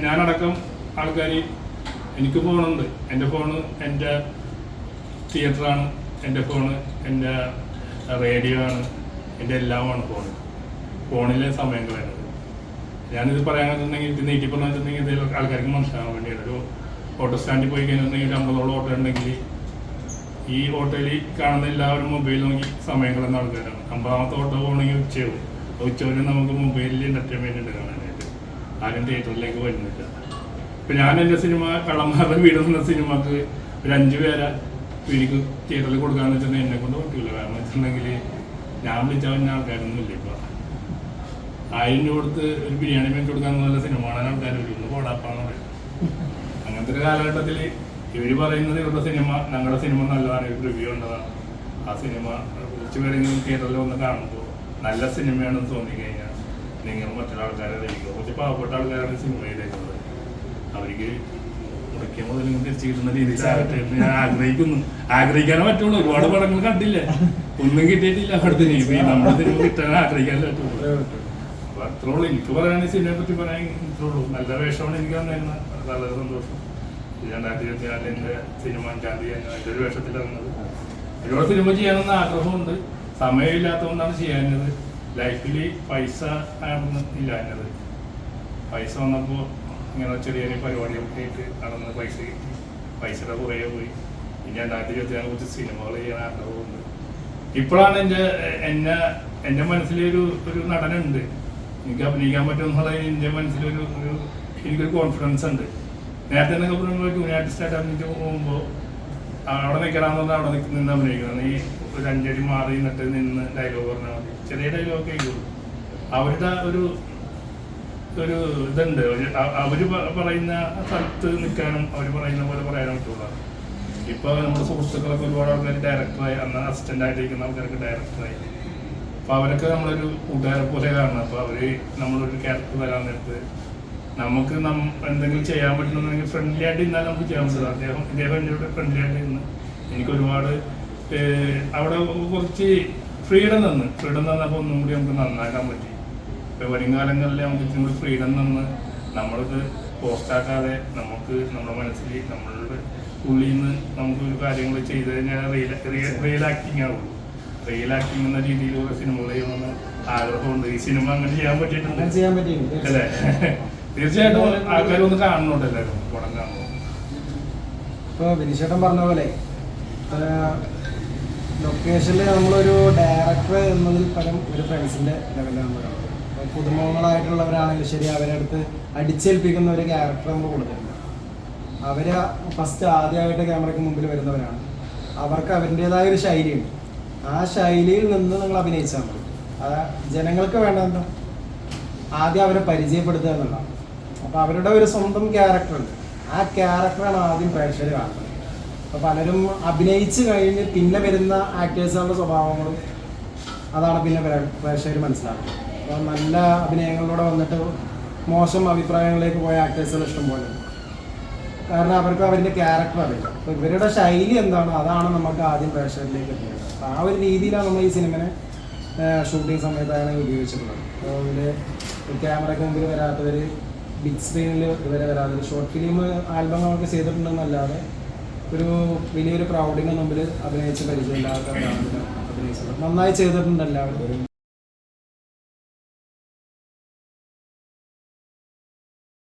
ഞാനടക്കം ആൾക്കാർ എനിക്ക് ഫോണുണ്ട്. എൻ്റെ ഫോണ് എൻ്റെ തിയേറ്ററാണ്, എൻ്റെ ഫോണ് എൻ്റെ റേഡിയോ ആണ്, എൻ്റെ എല്ലാമാണ് ഫോണിലെ സമയം കളയുന്നത്. ഞാനിത് പറയാന്നുണ്ടെങ്കിൽ ഇത് നീട്ടി പറഞ്ഞിട്ടുണ്ടെങ്കിൽ ഇത് ആൾക്കാർക്ക് മനസ്സിലാകാൻ വേണ്ടിയാണ്. ഒരു ഓട്ടോ സ്റ്റാൻഡിൽ പോയി കഴിഞ്ഞിട്ടുണ്ടെങ്കിൽ 50ഓളം ഓട്ടോ ഉണ്ടെങ്കിൽ ഈ ഓട്ടോയിൽ കാണുന്ന എല്ലാവരും മൊബൈൽ നോക്കി സമയം കളയുന്ന ആൾക്കാരാണ്. 50ാമത്തെ ഓട്ടോ പോകണമെങ്കിൽ ഉച്ചവരെ നമുക്ക് മൊബൈലിൽ എൻ്റർടൈൻമെൻറ്റ് ഉണ്ട് കാണാനായിട്ട്. ആരും തിയേറ്ററിലേക്ക് വരുന്നില്ല. ഇപ്പം ഞാൻ എൻ്റെ സിനിമ കള്ളന്മാരുടെ വീട് എന്ന സിനിമക്ക് ഒരു 5 പേരെ വീടിക്ക് തിയേറ്ററിൽ കൊടുക്കാന്ന് വെച്ചിട്ടുണ്ടെങ്കിൽ എന്നെ കൊണ്ട് പറ്റില്ല. കാരണം വെച്ചിട്ടുണ്ടെങ്കിൽ ഞാൻ വിളിച്ചാൽ ആൾക്കാരൊന്നും ഇല്ല. ഇപ്പം 1000 രൂപ കൊടുത്ത് ഒരു ബിരിയാണി മേടിച്ച് കൊടുക്കാന്ന് നല്ല സിനിമ കാണാൻ ആൾക്കാർ ഒന്ന് പോടാപ്പാന്ന് പറയും. അങ്ങനത്തെ ഒരു കാലഘട്ടത്തിൽ ഇവർ പറയുന്നത് ഇവരുടെ സിനിമ, ഞങ്ങളുടെ സിനിമ നല്ലതാണ്, ഇവർ റിവ്യൂ ഉണ്ടതാണ്. ആ സിനിമ കുറച്ച് പേരെങ്കിലും തിയേറ്ററിൽ വന്ന് കാണുമ്പോൾ നല്ല സിനിമയാണെന്ന് തോന്നിക്കഴിഞ്ഞാൽ നിങ്ങൾ മറ്റുള്ള ആൾക്കാരെ അറിയിക്കുക. കുറച്ച് പാവപ്പെട്ട ആൾക്കാരാണ് സിനിമ ചെയ്തേക്കുന്നത്. അവർക്ക് മുടക്കിയ മുതൽ തിരിച്ചു കിട്ടുന്ന രീതിയിലാകട്ടെ എന്ന് ഞാൻ ആഗ്രഹിക്കാനേ പറ്റുള്ളൂ. ഒരുപാട് പടങ്ങൾ കണ്ടില്ലേ, ഒന്നും കിട്ടിയിട്ടില്ല. അവിടുത്തെ നമ്മുടെ സിനിമ കിട്ടാൻ ആഗ്രഹിക്കാനേ പറ്റുള്ളൂ. അപ്പൊ അത്രയുള്ളൂ എനിക്ക് പറയുകയാണെങ്കിൽ സിനിമയെ പറ്റി പറയാൻ ഇത്രയുള്ളൂ. നല്ല വേഷമാണ് എനിക്ക് തന്നിരുന്ന, വളരെ സന്തോഷം. 2024 എൻ്റെ സിനിമ 5-ാം തീയതി എൻ്റെ ഒരു വേഷത്തിൽ ഇറങ്ങുന്നത്. ഒരുപാട് സിനിമ ചെയ്യാനെന്ന് ആഗ്രഹമുണ്ട്, സമയമില്ലാത്തതുകൊണ്ടാണ് ചെയ്യാഞ്ഞത്. ലൈഫിൽ പൈസ ആണെന്ന് ഇല്ലാഞ്ഞത്. പൈസ വന്നപ്പോൾ ഇങ്ങനെ ചെറിയ ചെറിയ പരിപാടികളൊക്കെ ആയിട്ട് നടന്ന് പൈസയുടെ കുറേ പോയി. ഇനി 2024 കുറച്ച് സിനിമകൾ ചെയ്യാൻ ആഗ്രഹമുണ്ട്. ഇപ്പോഴാണ് എൻ്റെ മനസ്സിലൊരു നടനുണ്ട്, എനിക്ക് അഭിനയിക്കാൻ പറ്റുമെന്നുള്ള എൻ്റെ മനസ്സിലൊരു എനിക്കൊരു കോൺഫിഡൻസ് ഉണ്ട്. നേരത്തെ എന്നൊക്കെ പറയുമ്പോൾ ജൂനിയർ ആർട്ടിസ്റ്റായിട്ട് അഭിനയിച്ച് പോകുമ്പോൾ അവിടെ നിൽക്കണമെന്ന് പറഞ്ഞാൽ അവിടെ നിന്ന് അഭിനയിക്കണം. ഈ ഒരു 5 അടി മാറി നിന്നിട്ട് നിന്ന് ഡയലോഗ് പറഞ്ഞാൽ മതി. ചെറിയ ഡയലോഗ് കേൾക്കുള്ളൂ. അവരുടെ ഒരു ഇതുണ്ട്. അവർ പറയുന്ന സ്ഥലത്ത് നിൽക്കാനും അവർ പറയുന്ന പോലെ പറയാനും പറ്റുള്ളൂ. ഇപ്പോൾ നമ്മുടെ സുഹൃത്തുക്കളൊക്കെ ഒരുപാട് ആൾക്കാർ ഡയറക്ടറായി, അന്ന് അസിസ്റ്റൻ്റ് ആയിട്ടിരിക്കുന്ന ആൾക്കാർക്ക് ഡയറക്ടറായി. അപ്പോൾ അവരൊക്കെ നമ്മളൊരു കൂട്ടുകാരെ പോലെ കാണണം. അപ്പോൾ അവർ നമ്മളൊരു ക്യാരക്ടർ വരാൻ നേരത്ത് നമുക്ക് എന്തെങ്കിലും ചെയ്യാൻ പറ്റണമെന്നുണ്ടെങ്കിൽ ഫ്രണ്ട്ലി ആയിട്ട് ഇന്നാലും നമുക്ക് ചെയ്യാൻ പറ്റും. ഇദ്ദേഹം എന്നോട് ഫ്രണ്ട്ലി ആയിട്ട് ഇന്ന് എനിക്ക് ഒരുപാട് അവിടെ കുറച്ച് ഫ്രീഡം തന്നപ്പോൾ ഒന്നും കൂടി നമുക്ക് നന്നാക്കാൻ പറ്റി. ഇപ്പോൾ വരും കാലങ്ങളിൽ നമുക്ക് ഇച്ചിരി കൂടി ഫ്രീഡം തന്ന് നമ്മളിത് പോസ്റ്റാക്കാതെ നമുക്ക് നമ്മുടെ മനസ്സിൽ നമ്മളുടെ ഉള്ളിൽ നിന്ന് നമുക്ക് ഒരു കാര്യങ്ങൾ ചെയ്ത് കഴിഞ്ഞാൽ റിയൽ ആക്ടിങ് ആവുള്ളൂ. റിയൽ ആക്ടിങ് എന്ന രീതിയിലുള്ള സിനിമകൾ ചെയ്യണമെന്ന് ആഗ്രഹമുണ്ട്. ഈ സിനിമ അങ്ങനെ ചെയ്യാൻ പറ്റിയിട്ടുണ്ട് അല്ലേ? തീർച്ചയായിട്ടും ആൾക്കാരൊന്ന് കാണുന്നുണ്ട്, എല്ലാവരും പടം കാണുന്നു. ഇപ്പോൾ വിനിശേട്ടൻ പറഞ്ഞ പോലെ ലൊക്കേഷനിൽ നമ്മളൊരു ഡയറക്ടർ എന്നതിൽ പരം ഒരു ഫ്രണ്ട്സിൻ്റെ ലെവലാണ് പറയുന്നത്. അപ്പോൾ പുതുമുഖങ്ങളായിട്ടുള്ളവരാണെങ്കിൽ ശരി, അവരെ അടുത്ത് അടിച്ചേൽപ്പിക്കുന്ന ഒരു ക്യാരക്ടർ നമ്മൾ കൊടുത്തിട്ടുണ്ട്. അവർ ഫസ്റ്റ് ആദ്യമായിട്ട് ക്യാമറയ്ക്ക് മുമ്പിൽ വരുന്നവരാണ്. അവർക്ക് അവരുടേതായ ഒരു ശൈലിയുണ്ട്. ആ ശൈലിയിൽ നിന്ന് നിങ്ങൾ അഭിനയിച്ചാൽ മതി. ജനങ്ങൾക്ക് വേണ്ട ആദ്യം അവരെ പരിചയപ്പെടുത്തുക എന്നുള്ളതാണ്. അപ്പോൾ അവരുടെ ഒരു സ്വന്തം ക്യാരക്ടറുണ്ട്. ആ ക്യാരക്ടറാണ് ആദ്യം പ്രേക്ഷകർ കാണുന്നത്. അപ്പോൾ പലരും അഭിനയിച്ച് കഴിഞ്ഞ് പിന്നെ വരുന്ന ആക്ടേഴ്സുകളുടെ സ്വഭാവങ്ങളും അതാണ് പിന്നെ പ്രേക്ഷകർ മനസ്സിലാക്കുന്നത്. അപ്പോൾ നല്ല അഭിനയങ്ങളിലൂടെ വന്നിട്ട് മോശം അഭിപ്രായങ്ങളിലേക്ക് പോയ ആക്ടേഴ്സുകൾ ഇഷ്ടംപോലെ. കാരണം അവർക്ക് അവരുടെ ക്യാരക്ടർ അറിയില്ല. അപ്പോൾ ഇവരുടെ ശൈലി എന്താണ്, അതാണ് നമുക്ക് ആദ്യം പ്രേക്ഷകരിലേക്ക് എത്തുന്നത്. അപ്പോൾ ആ ഒരു രീതിയിലാണ് നമ്മൾ ഈ സിനിമനെ ഷൂട്ടിംഗ് സമയത്താണ് ഉപയോഗിച്ചിട്ടുള്ളത്. അപ്പോൾ ഇതിൽ ക്യാമറയ്ക്ക് മുമ്പിൽ വരാത്തവർ, ബിഗ് സ്ക്രീനിൽ ഇതുവരെ വരാത്തവർ, ഷോർട്ട് ഫിലിം ആൽബങ്ങളൊക്കെ ചെയ്തിട്ടുണ്ടെന്നല്ലാതെ ഒരു വലിയൊരു ക്രൗഡിന് മുമ്പിൽ അഭിനയിച്ച് പരിചയമില്ലാത്തവരാണ് അഭിനയിച്ചത്. നന്നായി ചെയ്തിട്ടുണ്ട് എല്ലാവരും.